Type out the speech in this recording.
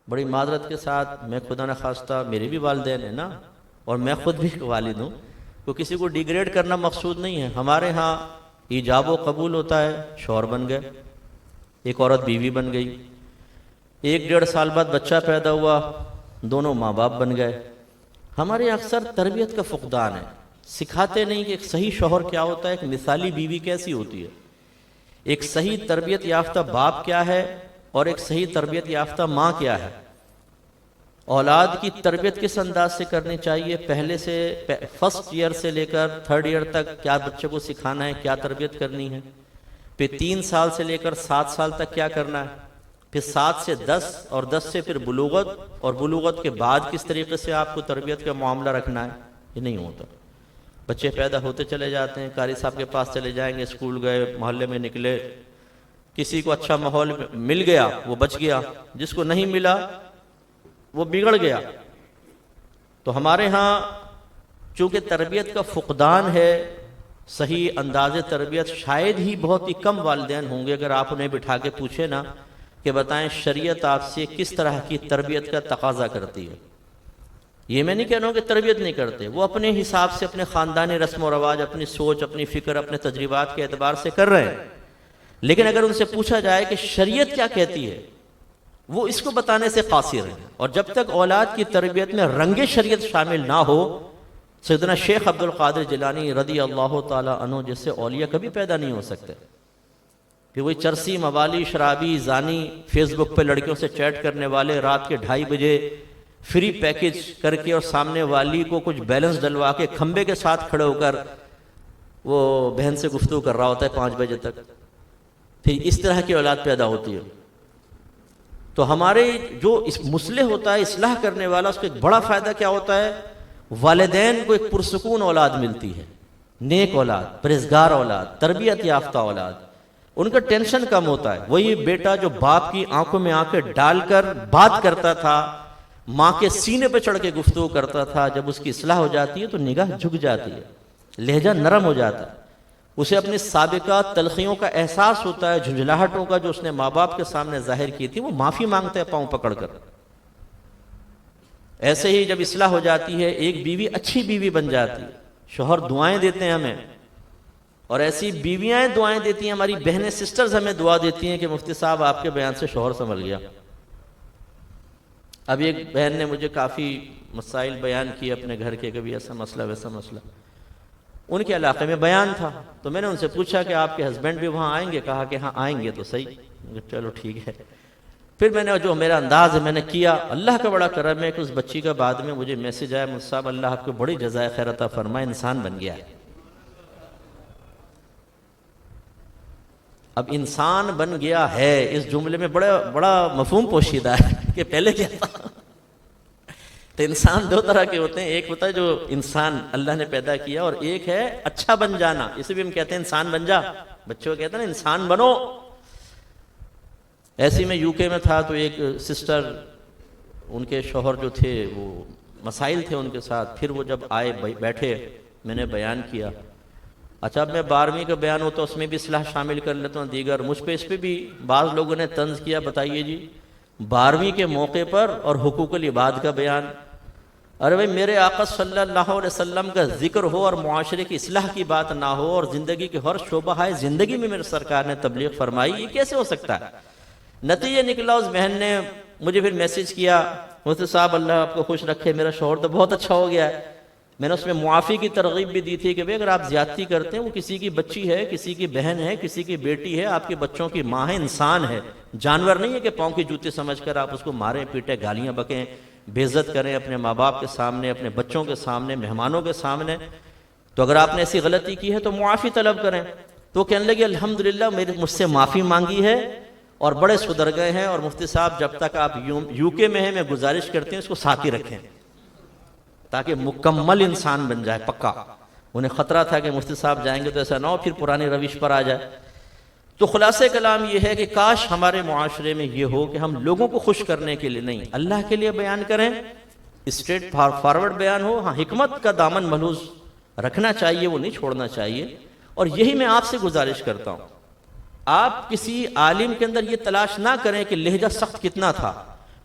بڑی معذرت کے ساتھ، میں خدا نخواستہ میرے بھی والدین ہیں نا، اور میں خود بھی والد ہوں، تو کسی کو ڈیگریڈ کرنا مقصود نہیں ہے۔ ہمارے ہاں ایجاب و قبول ہوتا ہے، شوہر بن گئے، ایک عورت بیوی بن گئی، 1-1.5 سال بعد بچہ پیدا ہوا، دونوں ماں باپ بن گئے۔ ہمارے اکثر تربیت کا فقدان ہے، سکھاتے نہیں کہ ایک صحیح شوہر کیا ہوتا ہے، ایک مثالی بیوی کیسی ہوتی ہے، ایک صحیح تربیت یافتہ باپ کیا ہے، اور ایک صحیح تربیت یافتہ ماں کیا ہے۔ اولاد کی تربیت کس انداز سے کرنی چاہیے، پہلے سے فرسٹ ایئر سے لے کر 3rd ایئر تک کیا بچے کو سکھانا ہے، کیا تربیت کرنی ہے، پھر 3 سال سے لے کر 7 سال تک کیا کرنا ہے، پھر 7 سے 10 اور 10 سے پھر بلوغت، اور بلوغت کے بعد کس طریقے سے آپ کو تربیت کا معاملہ رکھنا ہے۔ یہ نہیں ہوتا۔ بچے پیدا ہوتے چلے جاتے ہیں، قاری صاحب کے پاس چلے جائیں گے، اسکول گئے، محلے میں نکلے، کسی کو اچھا ماحول مل گیا وہ بچ گیا، جس کو نہیں ملا وہ بگڑ گیا۔ تو ہمارے ہاں چونکہ تربیت کا فقدان ہے، صحیح انداز تربیت شاید ہی بہت ہی کم والدین ہوں گے، اگر آپ انہیں بٹھا کے پوچھیں نا کہ بتائیں شریعت آپ سے کس طرح کی تربیت کا تقاضا کرتی ہے۔ یہ میں نہیں کہہ رہا ہوں کہ تربیت نہیں کرتے، وہ اپنے حساب سے اپنے خاندانی رسم و رواج، اپنی سوچ، اپنی فکر، اپنے تجربات کے اعتبار سے کر رہے ہیں، لیکن اگر ان سے پوچھا جائے کہ شریعت کیا کہتی ہے، وہ اس کو بتانے سے قاصر ہیں۔ اور جب تک اولاد کی تربیت میں رنگ شریعت شامل نہ ہو، سیدنا شیخ عبد القادر جیلانی رضی اللہ تعالی عنہ جیسے اولیاء کبھی پیدا نہیں ہو سکتے۔ کہ وہی چرسی، موالی، شرابی، زانی، فیس بک پہ لڑکیوں سے چیٹ کرنے والے، رات کے 2:30 بجے فری پیکج کر کے اور سامنے والی کو کچھ بیلنس ڈلوا کے کھمبے کے ساتھ کھڑے ہو کر وہ بہن سے گفتگو کر رہا ہوتا ہے 5 بجے تک، پھر اس طرح کی اولاد پیدا ہوتی ہے۔ تو ہمارے جو مصلح ہوتا ہے، اصلاح کرنے والا، اس کا ایک بڑا فائدہ کیا ہوتا ہے، والدین کو ایک پرسکون اولاد ملتی ہے، نیک اولاد، پرہیزگار اولاد، تربیت یافتہ اولاد، ان کا ٹینشن کم ہوتا ہے۔ وہی بیٹا جو باپ کی آنکھوں میں آنکھیں ڈال کر بات کرتا تھا، ماں کے سینے پہ چڑھ کے گفتگو کرتا تھا، جب اس کی اصلاح ہو جاتی ہے تو نگاہ جھک جاتی ہے، لہجہ نرم ہو جاتا ہے، اسے اپنی سابقہ تلخیوں کا احساس ہوتا ہے، جھنجھلاہٹوں کا جو اس نے ماں باپ کے سامنے ظاہر کی تھی، وہ معافی مانگتا ہے پاؤں پکڑ کر۔ ایسے ہی جب اصلاح ہو جاتی ہے، ایک بیوی اچھی بیوی بن جاتی ہے، شوہر دعائیں دیتے ہیں ہمیں، اور ایسی بیویاں دعائیں دیتی ہیں، ہماری بہنیں سسٹرز ہمیں دعا دیتی ہیں کہ مفتی صاحب آپ کے بیان سے شوہر سنبھل گیا۔ اب ایک بہن نے مجھے کافی مسائل بیان کیے اپنے گھر کے، کبھی ایسا مسئلہ ویسا مسئلہ، ان کے علاقے میں بیان تھا، تو میں نے ان سے پوچھا کہ آپ کے ہسبینڈ بھی وہاں آئیں گے؟ کہا کہ ہاں آئیں گے۔ تو صحیح، چلو ٹھیک ہے۔ پھر میں نے جو میرا انداز ہے میں نے کیا، اللہ کا بڑا کرم ہے کہ اس بچی کا بعد میں مجھے میسج آیا، مفتی صاحب اللہ آپ کو بڑی جزائے خیر عطا فرمائے، انسان بن گیا ہے۔ اب انسان بن گیا ہے، اس جملے میں بڑا مفہوم پوشیدہ ہے کہ پہلے کیا تھا۔ تو انسان 2 طرح کے ہوتے ہیں، ایک ہوتا ہے جو انسان اللہ نے پیدا کیا، اور ایک ہے اچھا بن جانا، اسے بھی ہم کہتے ہیں انسان بن جا، بچوں کو کہتے ہیں نا انسان بنو۔ ایسے میں UK میں تھا، تو ایک سسٹر، ان کے شوہر جو تھے وہ مسائل تھے ان کے ساتھ، پھر وہ جب آئے بیٹھے، میں نے بیان کیا۔ اچھا اب میں 12ویں کا بیان ہوتا اس میں بھی اصلاح شامل کر لیتا ہوں، دیگر مجھ پہ اس پہ بھی بعض لوگوں نے طنز کیا، بتائیے جی 12ویں کے موقع پر اور حقوق العباد کا بیان۔ ارے بھائی میرے آقا صلی اللہ علیہ وسلم کا ذکر ہو اور معاشرے کی اصلاح کی بات نہ ہو، اور زندگی کے ہر شعبہ ہے زندگی میں میرے سرکار نے تبلیغ فرمائی، یہ کیسے ہو سکتا ہے؟ نتیجہ نکلا اس بہن نے مجھے پھر میسج کیا، مفتی صاحب اللہ آپ کو خوش رکھے، میرا شوہر تو بہت اچھا ہو گیا ہے۔ میں نے اس میں معافی کی ترغیب بھی دی تھی کہ اگر آپ زیادتی کرتے ہیں، وہ کسی کی بچی ہے، کسی کی بہن ہے، کسی کی بیٹی ہے، آپ کے بچوں کی ماں ہے، انسان ہے، جانور نہیں ہے کہ پاؤں کی جوتے سمجھ کر آپ اس کو ماریں پیٹیں، گالیاں بکیں، بے عزت کریں اپنے ماں باپ کے سامنے، اپنے بچوں کے سامنے، مہمانوں کے سامنے۔ تو اگر آپ نے ایسی غلطی کی ہے تو معافی طلب کریں۔ تو کہنے لگے الحمدللہ مجھ سے معافی مانگی ہے اور بڑے سدھر گئے ہیں، اور مفتی صاحب جب تک آپ UK میں ہیں میں گزارش کرتے ہیں اس کو ساتھ ہی رکھیں تاکہ مکمل انسان بن جائے پکا۔ انہیں خطرہ تھا کہ مفتی صاحب جائیں گے تو ایسا نہ ہو پھر پرانی روش پر آ جائے۔ تو خلاصہ کلام یہ ہے کہ کاش ہمارے معاشرے میں یہ ہو کہ ہم لوگوں کو خوش کرنے کے لیے نہیں، اللہ کے لیے بیان کریں، اسٹریٹ فارورڈ بیان ہو، ہاں حکمت کا دامن ملحوظ رکھنا چاہیے، وہ نہیں چھوڑنا چاہیے۔ اور یہی میں آپ سے گزارش کرتا ہوں، آپ کسی عالم کے اندر یہ تلاش نہ کریں کہ لہجہ سخت کتنا تھا،